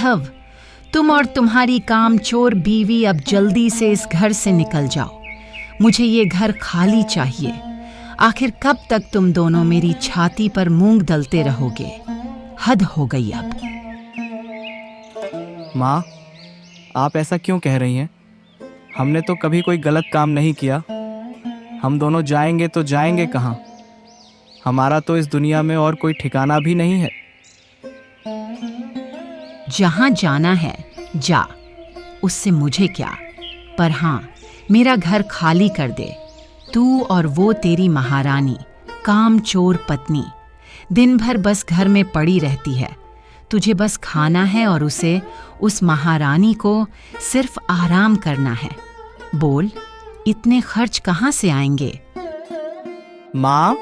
माधव, तुम और तुम्हारी कामचोर बीवी अब जल्दी से इस घर से निकल जाओ। मुझे ये घर खाली चाहिए। आखिर कब तक तुम दोनों मेरी छाती पर मूंग दलते रहोगे? हद हो गई अब। माँ, आप ऐसा क्यों कह रही हैं? हमने तो कभी कोई गलत काम नहीं किया। हम दोनों जाएंगे तो जाएंगे कहाँ? हमारा तो इस दुनिया में और कोई ठिकाना भी नहीं है। जहां जाना है जा, उससे मुझे क्या। पर हाँ, मेरा घर खाली कर दे। तू और वो तेरी महारानी, कामचोर पत्नी, दिन भर बस घर में पड़ी रहती है। तुझे बस खाना है और उसे, उस महारानी को सिर्फ आराम करना है। बोल, इतने खर्च कहाँ से आएंगे? माँ,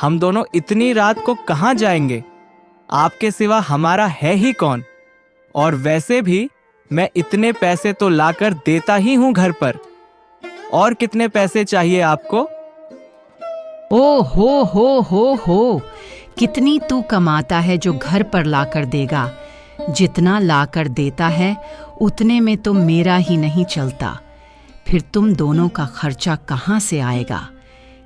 हम दोनों इतनी रात को कहाँ जाएंगे? आपके सिवा हमारा है ही कौन? और वैसे भी मैं इतने पैसे तो लाकर देता ही हूं घर पर। और कितने पैसे चाहिए आपको? ओ हो, कितनी तू कमाता है जो घर पर लाकर देगा? जितना लाकर देता है उतने में तो मेरा ही नहीं चलता। फिर तुम दोनों का खर्चा कहाँ से आएगा?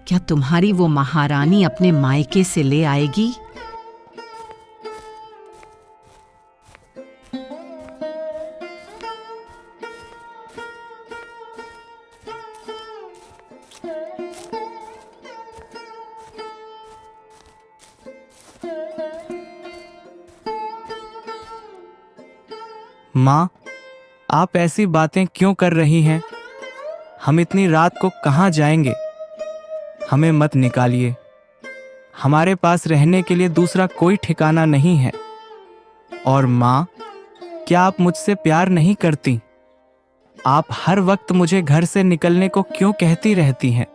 क्या तुम्हारी वो महारानी अपने मायके से ले आएगी? माँ, आप ऐसी बातें क्यों कर रही हैं? हम इतनी रात को कहाँ जाएंगे? हमें मत निकालिए। हमारे पास रहने के लिए दूसरा कोई ठिकाना नहीं है। और माँ, क्या आप मुझसे प्यार नहीं करती? आप हर वक्त मुझे घर से निकलने को क्यों कहती रहती हैं?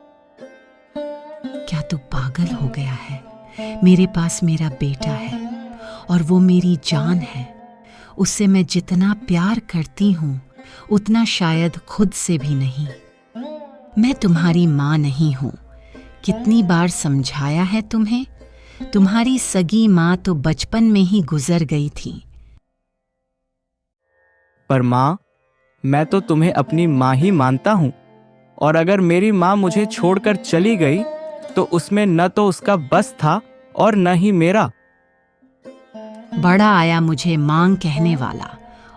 क्या तू पागल हो गया है? मेरे पास मेरा बेटा है और वो मेरी जान है। उससे मैं जितना प्यार करती हूँ उतना शायद खुद से भी नहीं। मैं तुम्हारी माँ नहीं हूँ। कितनी बार समझाया है तुम्हें? तुम्हारी सगी माँ तो बचपन में ही गुजर गई थी। पर माँ, मैं तो तुम्हें अपनी माँ ही मानता हूँ। और अगर मेरी माँ मुझे छोड़कर चली गई तो उसमें न तो उसका बस था और न ही मेरा। बड़ा आया मुझे मांग कहने वाला।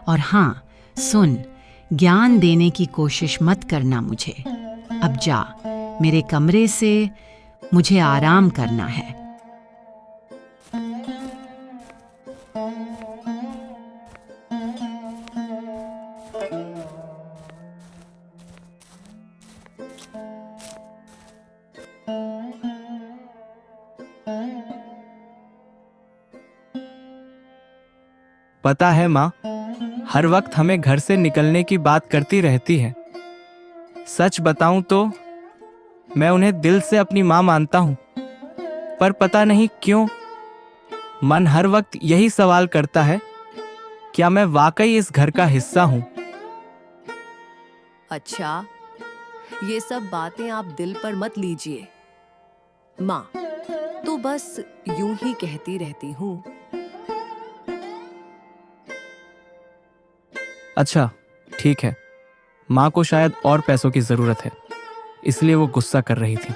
और हाँ सुन, ज्ञान देने की कोशिश मत करना मुझे। अब जा मेरे कमरे से, मुझे आराम करना है। पता है माँ, हर वक्त हमें घर से निकलने की बात करती रहती है। सच बताऊं तो मैं उन्हें दिल से अपनी माँ मानता हूं। पर पता नहीं क्यों मन हर वक्त यही सवाल करता है, क्या मैं वाकई इस घर का हिस्सा हूं? अच्छा, ये सब बातें आप दिल पर मत लीजिए। माँ तो बस यूं ही कहती रहती हूँ। अच्छा, ठीक है। माँ को शायद और पैसों की जरूरत है, इसलिए वो गुस्सा कर रही थी।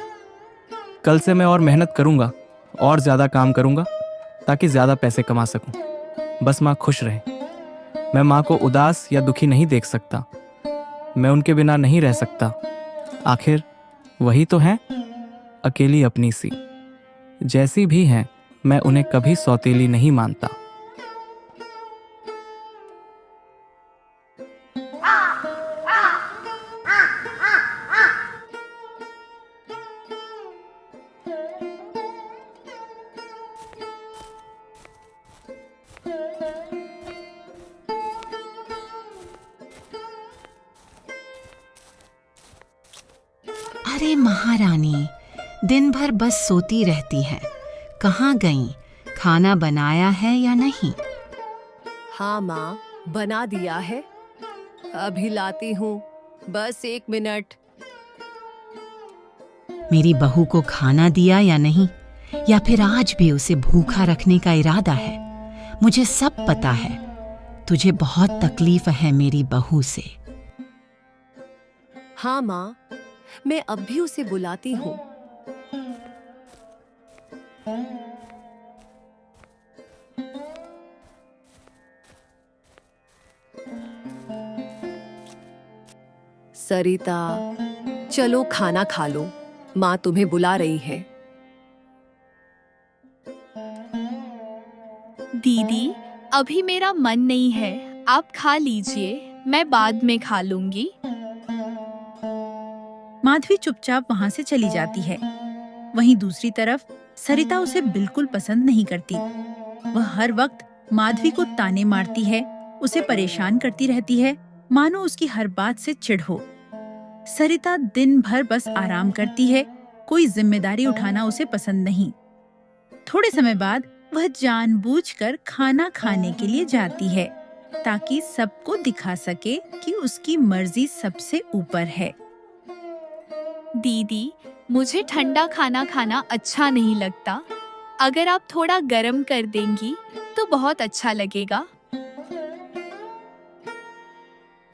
कल से मैं और मेहनत करूंगा और ज्यादा काम करूंगा ताकि ज्यादा पैसे कमा सकूं। बस माँ खुश रहे। मैं माँ को उदास या दुखी नहीं देख सकता। मैं उनके बिना नहीं रह सकता। आखिर वही तो हैं, अकेली अपनी सी। जैसी भी हैं, मैं उन्हें कभी सौतेली नहीं मानता। अरे महारानी, दिन भर बस सोती रहती है। कहाँ गईं? खाना बनाया है या नहीं? हाँ माँ, बना दिया है। अभी लाती हूँ, बस 1 मिनट। मेरी बहू को खाना दिया या नहीं? या फिर आज भी उसे भूखा रखने का इरादा है? मुझे सब पता है। तुझे बहुत तकलीफ है मेरी बहू से। हाँ माँ, मैं अब भी उसे बुलाती हूँ। सरिता, चलो खाना खा लो, माँ तुम्हें बुला रही है। दीदी, अभी मेरा मन नहीं है, आप खा लीजिए, मैं बाद में खा लूंगी। माधवी चुपचाप वहां से चली जाती है। वहीं दूसरी तरफ सरिता उसे बिल्कुल पसंद नहीं करती। वह हर वक्त माधवी को ताने मारती है, उसे परेशान करती रहती है, मानो उसकी हर बात से चिढ़ हो। सरिता दिन भर बस आराम करती है, कोई जिम्मेदारी उठाना उसे पसंद नहीं। थोड़े समय बाद वह जानबूझकर खाना खाने के लिए जाती है, ताकि सबको दिखा सके कि उसकी मर्जी सबसे ऊपर है। दीदी, मुझे ठंडा खाना खाना अच्छा नहीं लगता। अगर आप थोड़ा गर्म कर देंगी तो बहुत अच्छा लगेगा।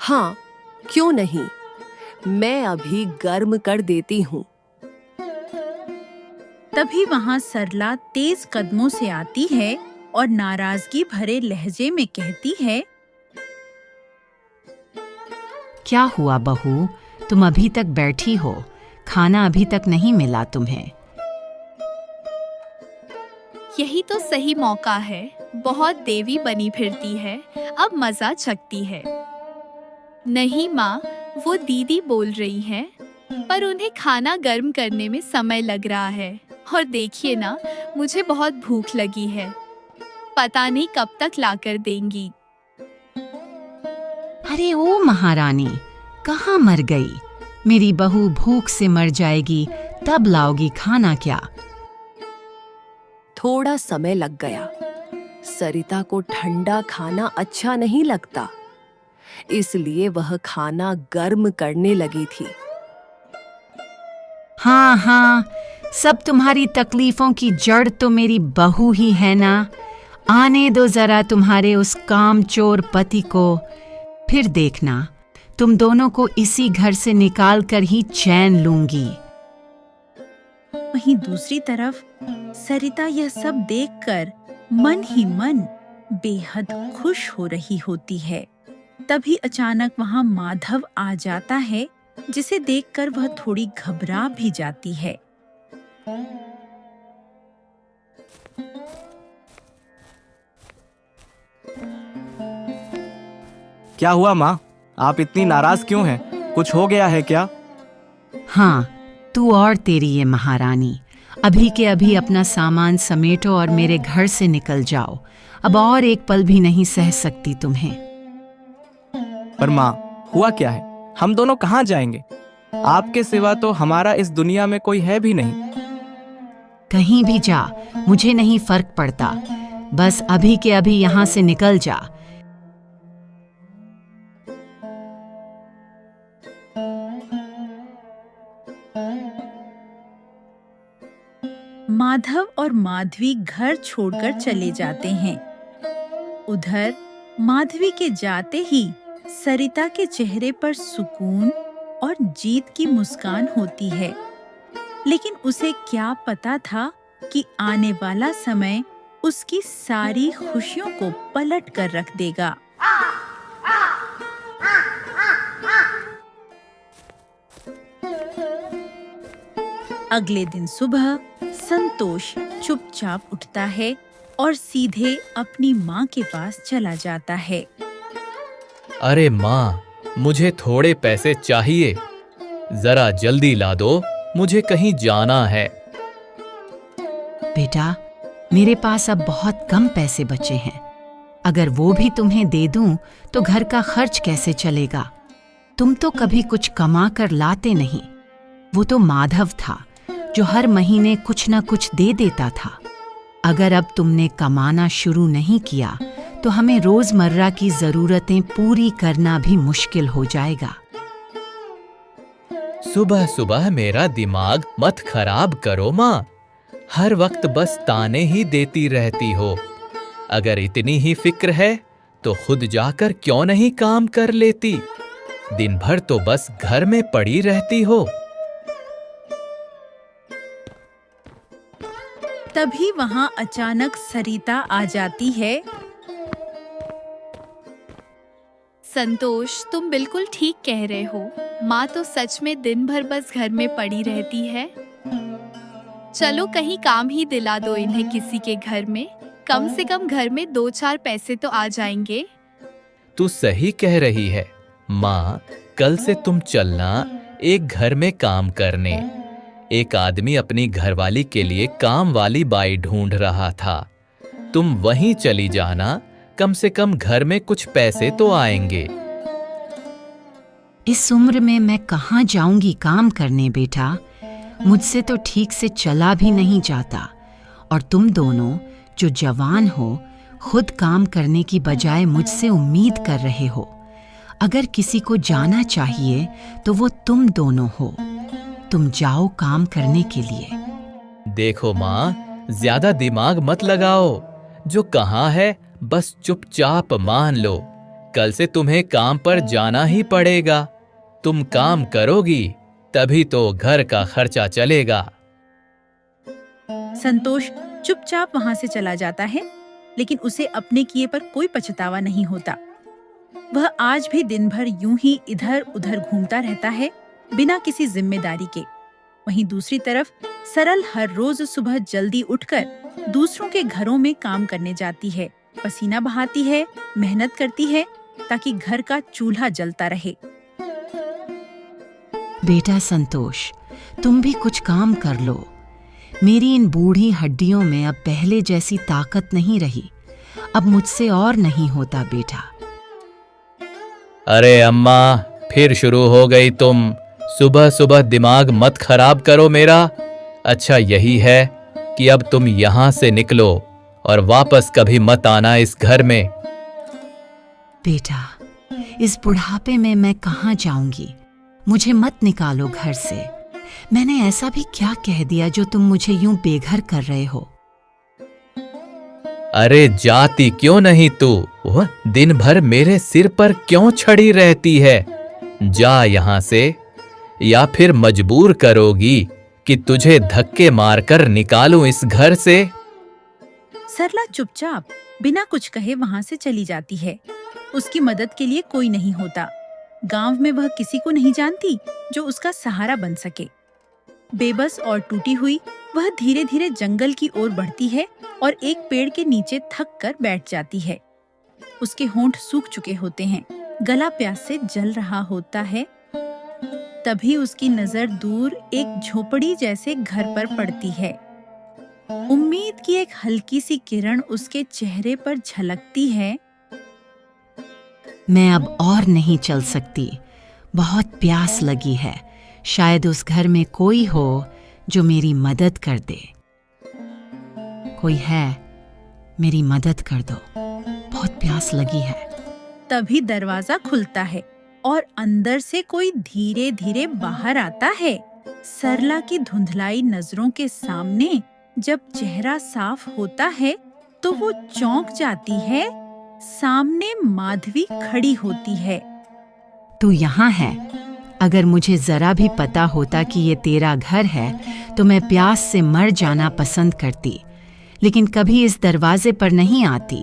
हाँ, क्यों नहीं, मैं अभी गर्म कर देती हूँ। तभी वहां सरला तेज कदमों से आती है और नाराजगी भरे लहजे में कहती है, क्या हुआ बहू, तुम अभी तक बैठी हो? खाना अभी तक नहीं मिला तुम्हें? यही तो सही मौका है, बहुत देवी बनी फिरती है, अब मजा चखती है। नहीं माँ, वो दीदी बोल रही हैं, पर उन्हें खाना गर्म करने में समय लग रहा है। और देखिए ना, मुझे बहुत भूख लगी है, पता नहीं कब तक लाकर देंगी। अरे ओ महारानी, कहाँ मर गई? मेरी बहू भूख से मर जाएगी, तब लाओगी खाना क्या? थोड़ा समय लग गया। सरिता को ठंडा खाना अच्छा नहीं लगता, इसलिए वह खाना गर्म करने लगी थी। हाँ हाँ, सब तुम्हारी तकलीफों की जड़ तो मेरी बहू ही है ना। आने दो जरा तुम्हारे उस कामचोर पति को, फिर देखना तुम दोनों को इसी घर से निकाल कर ही चैन लूंगी। वहीं दूसरी तरफ सरिता यह सब देखकर मन ही मन बेहद खुश हो रही होती है। तभी अचानक वहां माधव आ जाता है, जिसे देखकर वह थोड़ी घबरा भी जाती है। क्या हुआ माँ, आप इतनी नाराज क्यों हैं? कुछ हो गया है क्या? हाँ, तू और तेरी ये महारानी, अभी के अभी अपना सामान समेटो और मेरे घर से निकल जाओ। अब और एक पल भी नहीं सह सकती तुम्हें। पर माँ, हुआ क्या है? हम दोनों कहाँ जाएंगे? आपके सिवा तो हमारा इस दुनिया में कोई है भी नहीं। कहीं भी जा, मुझे नहीं फर्क पड़ता, बस अभी के अभी यहाँ से निकल जा। माधव और माधवी घर छोड़कर चले जाते हैं। उधर माधवी के जाते ही सरिता के चेहरे पर सुकून और जीत की मुस्कान होती है, लेकिन उसे क्या पता था कि आने वाला समय उसकी सारी खुशियों को पलट कर रख देगा। अगले दिन सुबह संतोष चुपचाप उठता है और सीधे अपनी माँ के पास चला जाता है। अरे माँ, मुझे थोड़े पैसे चाहिए, जरा जल्दी ला दो, मुझे कहीं जाना है। बेटा, मेरे पास अब बहुत कम पैसे बचे हैं। अगर वो भी तुम्हें दे दूं तो घर का खर्च कैसे चलेगा? तुम तो कभी कुछ कमा कर लाते नहीं। वो तो माधव था जो हर महीने कुछ न कुछ दे देता था। अगर अब तुमने कमाना शुरू नहीं किया तो हमें रोजमर्रा की जरूरतें पूरी करना भी मुश्किल हो जाएगा। सुबह सुबह मेरा दिमाग मत खराब करो माँ, हर वक्त बस ताने ही देती रहती हो। अगर इतनी ही फिक्र है तो खुद जाकर क्यों नहीं काम कर लेती? दिन भर तो बस घर में पड़ी रहती हो। तभी वहां अचानक सरिता आ जाती है। संतोष, तुम बिल्कुल ठीक कह रहे हो। माँ तो सच में दिन भर बस घर में पड़ी रहती है। चलो कहीं काम ही दिला दो इन्हें किसी के घर में। कम से कम घर में 2-4 पैसे तो आ जाएंगे। तू सही कह रही है माँ। कल से तुम चलना एक घर में काम करने। एक आदमी अपनी घरवाली के लिए काम वाली बाई ढूंढ रहा था। तुम वहीं चली जाना, कम से कम घर में कुछ पैसे तो आएंगे। इस उम्र में मैं कहाँ जाऊंगी काम करने बेटा? मुझसे तो ठीक से चला भी नहीं जाता। और तुम दोनों जो जवान हो, खुद काम करने की बजाय मुझसे उम्मीद कर रहे हो। अगर किसी को जाना चाहिए तो वो तुम दोनों हो। तुम जाओ काम करने के लिए। देखो माँ, ज्यादा दिमाग मत लगाओ। जो कहाँ है बस चुपचाप मान लो। कल से तुम्हें काम पर जाना ही पड़ेगा। तुम काम करोगी तभी तो घर का खर्चा चलेगा। संतोष चुपचाप वहां से चला जाता है, लेकिन उसे अपने किए पर कोई पछतावा नहीं होता। वह आज भी दिन भर यूं ही इधर उधर घूमता रहता है, बिना किसी जिम्मेदारी के। वहीं दूसरी तरफ सरल हर रोज सुबह जल्दी उठकर दूसरों के घरों में काम करने जाती है, पसीना बहाती है, मेहनत करती है ताकि घर का चूल्हा जलता रहे। बेटा संतोष, तुम भी कुछ काम कर लो। मेरी इन बूढ़ी हड्डियों में अब पहले जैसी ताकत नहीं रही। अब मुझसे और नहीं होता बेटा। अरे अम्मा, फिर शुरू हो गई तुम। सुबह सुबह दिमाग मत खराब करो मेरा। अच्छा यही है कि अब तुम यहाँ से निकलो और वापस कभी मत आना इस घर में। बेटा, इस बुढ़ापे में मैं कहाँ जाऊंगी? मुझे मत निकालो घर से। मैंने ऐसा भी क्या कह दिया जो तुम मुझे यूं बेघर कर रहे हो? अरे जाती क्यों नहीं तू? वह दिन भर मेरे सिर पर क्यों छड़ी रहती है? जा यहाँ से, या फिर मजबूर करोगी कि तुझे धक्के मारकर निकालूं इस घर से। सरला चुपचाप बिना कुछ कहे वहां से चली जाती है। उसकी मदद के लिए कोई नहीं होता। गांव में वह किसी को नहीं जानती जो उसका सहारा बन सके। बेबस और टूटी हुई वह धीरे धीरे जंगल की ओर बढ़ती है और एक पेड़ के नीचे थक कर बैठ जाती है। उसके होंठ सूख चुके होते हैं, गला प्यास से जल रहा होता है। तभी उसकी नजर दूर एक झोपड़ी जैसे घर पर पड़ती है। उम्मीद की एक हल्की सी किरण उसके चेहरे पर झलकती है। मैं अब और नहीं चल सकती। बहुत प्यास लगी है। शायद उस घर में कोई हो जो मेरी मदद कर दे। कोई है? मेरी मदद कर दो। बहुत प्यास लगी है। तभी दरवाजा खुलता है और अंदर से कोई धीरे धीरे बाहर आता है। सरला की धुंधलाई नजरों के सामने जब चेहरा साफ होता है तो वो चौंक जाती है। सामने माधवी खड़ी होती है। तू यहाँ है? अगर मुझे जरा भी पता होता कि ये तेरा घर है तो मैं प्यास से मर जाना पसंद करती, लेकिन कभी इस दरवाजे पर नहीं आती।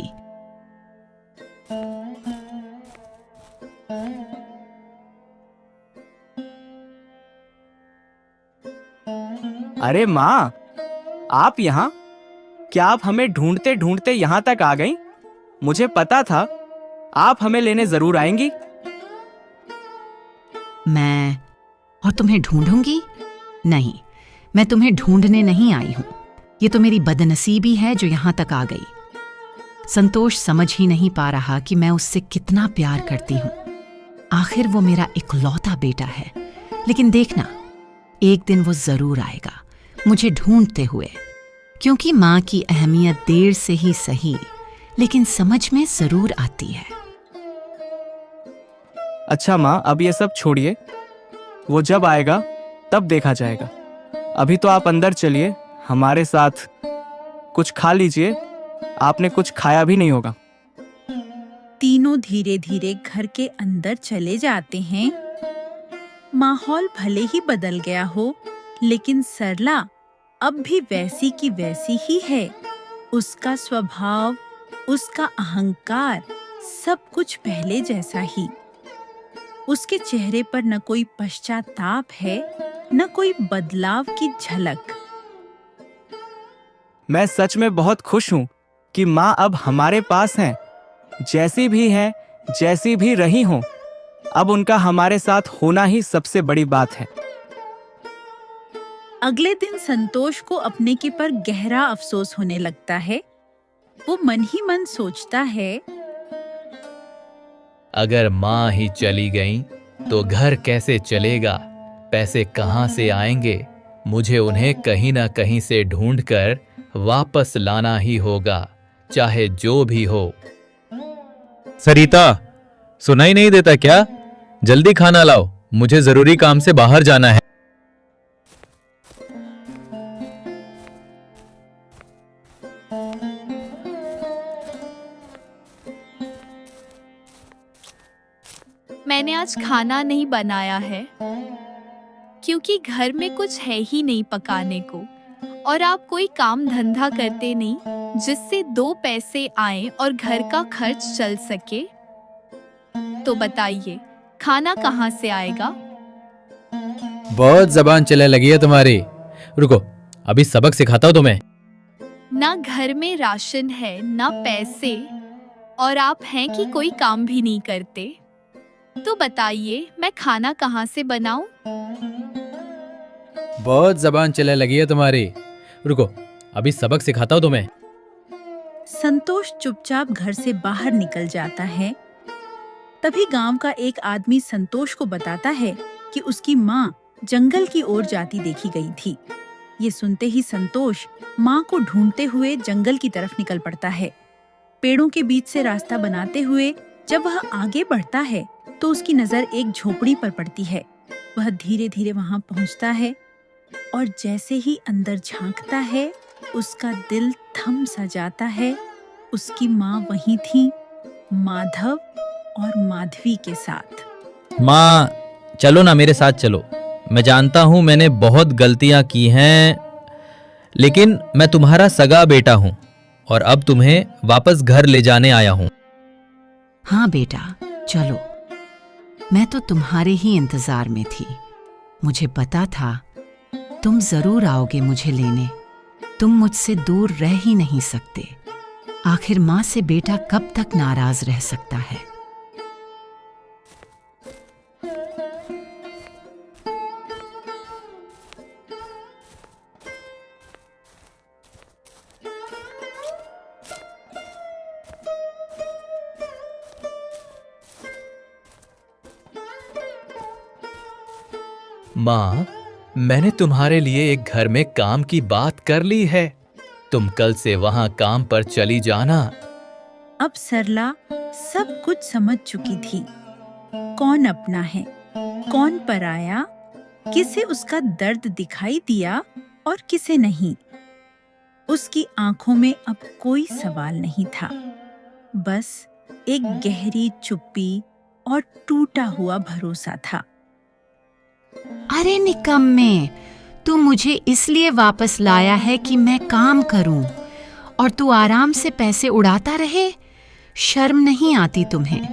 अरे माँ, आप यहाँ? क्या आप हमें ढूंढते ढूंढते यहाँ तक आ गईं? मुझे पता था आप हमें लेने जरूर आएंगी। मैं और तुम्हें ढूंढूंगी? नहीं, मैं तुम्हें ढूंढने नहीं आई हूं। ये तो मेरी बदनसीबी है जो यहां तक आ गई। संतोष समझ ही नहीं पा रहा कि मैं उससे कितना प्यार करती हूं। आखिर वो मेरा इकलौता बेटा है। लेकिन देखना, एक दिन वो जरूर आएगा मुझे ढूंढते हुए, क्योंकि माँ की अहमियत देर से ही सही लेकिन समझ में जरूर आती है। अच्छा माँ, अब ये सब छोड़िए। वो जब आएगा तब देखा जाएगा। अभी तो आप अंदर चलिए, हमारे साथ कुछ खा लीजिए। आपने कुछ खाया भी नहीं होगा। दोनों धीरे धीरे घर के अंदर चले जाते हैं। माहौल भले ही बदल गया हो, लेकिन सरला अब भी वैसी की वैसी ही है। उसका स्वभाव, उसका अहंकार, सब कुछ पहले जैसा ही। उसके चेहरे पर न कोई पश्चाताप है, न कोई बदलाव की झलक। मैं सच में बहुत खुश हूँ कि माँ अब हमारे पास हैं। जैसी भी हैं, जैसी भी रही हों, अब उनका हमारे साथ होना ही सबसे बड़ी बात है। अगले दिन संतोष को अपने के पर गहरा अफसोस होने लगता है। वो मन ही मन सोचता है, अगर माँ ही चली गईं, तो घर कैसे चलेगा? पैसे कहाँ से आएंगे? मुझे उन्हें कहीं ना कहीं से ढूंढकर वापस लाना ही होगा, चाहे जो भी हो। सरिता, सुनाई नहीं देता क्या? जल्दी खाना लाओ, मुझे जरूरी काम से बाहर जाना है। मैंने आज खाना नहीं बनाया है क्योंकि घर में कुछ है ही नहीं पकाने को, और आप कोई काम धंधा करते नहीं जिससे 2 पैसे आए और घर का खर्च चल सके। तो बताइए, खाना कहाँ से आएगा? बहुत जबान चलने लगी है तुम्हारी। रुको, अभी सबक सिखाता हूँ तुम्हें। ना घर में राशन है, ना पैसे, और आप हैं कि कोई काम भी नहीं करते। तो बताइए, मैं खाना कहाँ से बनाऊं? बहुत जबान चलने लगी है तुम्हारी। रुको, अभी सबक सिखाता हूँ तुम्हें। संतोष चुपचाप घर से बाहर निकल जाता है। तभी गांव का एक आदमी संतोष को बताता है कि उसकी माँ जंगल की ओर जाती देखी गई थी। ये सुनते ही संतोष माँ को ढूंढते हुए जंगल की तरफ निकल पड़ता है। पेड़ों के बीच से रास्ता बनाते हुए जब वह आगे बढ़ता है तो उसकी नजर एक झोपड़ी पर पड़ती है। वह धीरे धीरे वहां पहुंचता है और जैसे ही अंदर झांकता है, उसका दिल थम सा जाता है। उसकी माँ वहीं थी, माधव और माधवी के साथ। माँ, चलो ना, मेरे साथ चलो। मैं जानता हूँ मैंने बहुत गलतियां की हैं, लेकिन मैं तुम्हारा सगा बेटा हूँ और अब तुम्हें वापस घर ले जाने आया हूँ। हाँ बेटा, चलो। मैं तो तुम्हारे ही इंतजार में थी। मुझे पता था तुम जरूर आओगे मुझे लेने। तुम मुझसे दूर रह ही नहीं सकते। आखिर माँ से बेटा कब तक नाराज रह सकता है? माँ, मैंने तुम्हारे लिए एक घर में काम की बात कर ली है। तुम कल से वहां काम पर चली जाना। अब सरला सब कुछ समझ चुकी थी। कौन अपना है, कौन पराया, किसे उसका दर्द दिखाई दिया और किसे नहीं। उसकी आंखों में अब कोई सवाल नहीं था, बस एक गहरी चुप्पी और टूटा हुआ भरोसा था। अरे निकम्मे, तू मुझे इसलिए वापस लाया है कि मैं काम करूं और तू आराम से पैसे उड़ाता रहे? शर्म नहीं आती तुम्हें?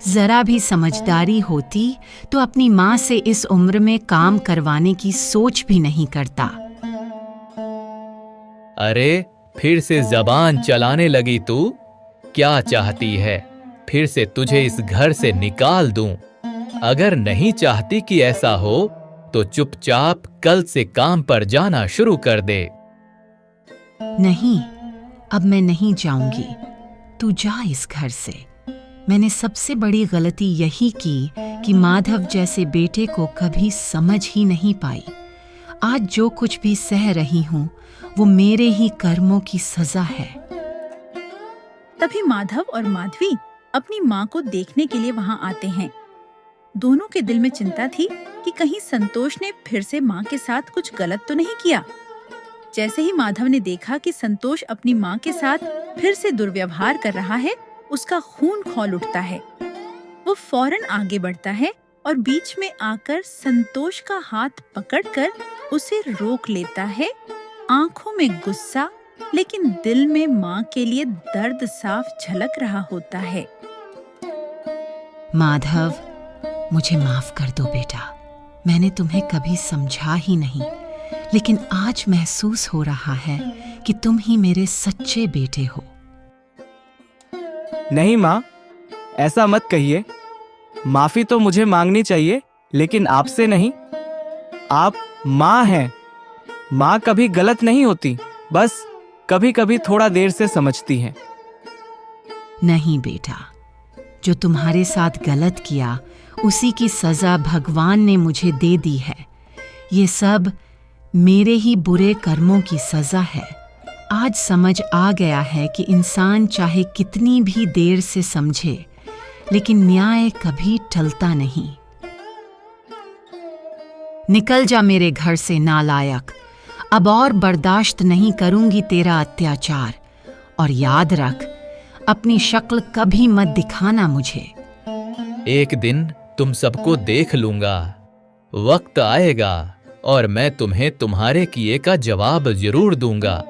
जरा भी समझदारी होती तो अपनी माँ से इस उम्र में काम करवाने की सोच भी नहीं करता। अरे, फिर से जबान चलाने लगी तू? क्या चाहती है? फिर से तुझे इस घर से निकाल दूं? अगर नहीं चाहती कि ऐसा हो तो चुपचाप कल से काम पर जाना शुरू कर दे। नहीं, अब मैं नहीं जाऊंगी। तू जा इस घर से। मैंने सबसे बड़ी गलती यही की कि माधव जैसे बेटे को कभी समझ ही नहीं पाई। आज जो कुछ भी सह रही हूं वो मेरे ही कर्मों की सजा है। तभी माधव और माधवी अपनी माँ को देखने के लिए वहां आते हैं। दोनों के दिल में चिंता थी कि कहीं संतोष ने फिर से माँ के साथ कुछ गलत तो नहीं किया। जैसे ही माधव ने देखा कि संतोष अपनी माँ के साथ फिर से दुर्व्यवहार कर रहा है, उसका खून खौल उठता है। वो फौरन आगे बढ़ता है और बीच में आकर संतोष का हाथ पकड़कर उसे रोक लेता है। आंखों में गुस्सा लेकिन दिल में माँ के लिए दर्द साफ झलक रहा होता है। माधव, मुझे माफ कर दो बेटा। मैंने तुम्हें कभी समझा ही नहीं, लेकिन आज महसूस हो रहा है कि तुम ही मेरे सच्चे बेटे हो। नहीं माँ, ऐसा मत कहिए। माफी तो मुझे मांगनी चाहिए, लेकिन आपसे नहीं। आप माँ हैं। माँ कभी गलत नहीं होती, बस कभी कभी थोड़ा देर से समझती हैं। नहीं बेटा, जो तुम्हारे साथ गलत किया उसी की सजा भगवान ने मुझे दे दी है। ये सब मेरे ही बुरे कर्मों की सजा है। आज समझ आ गया है कि इंसान चाहे कितनी भी देर से समझे, लेकिन न्याय कभी टलता नहीं। निकल जा मेरे घर से नालायक। अब और बर्दाश्त नहीं करूंगी तेरा अत्याचार। और याद रख, अपनी शक्ल कभी मत दिखाना मुझे। एक दिन तुम सबको देख लूंगा। वक्त आएगा और मैं तुम्हें तुम्हारे किए का जवाब जरूर दूंगा।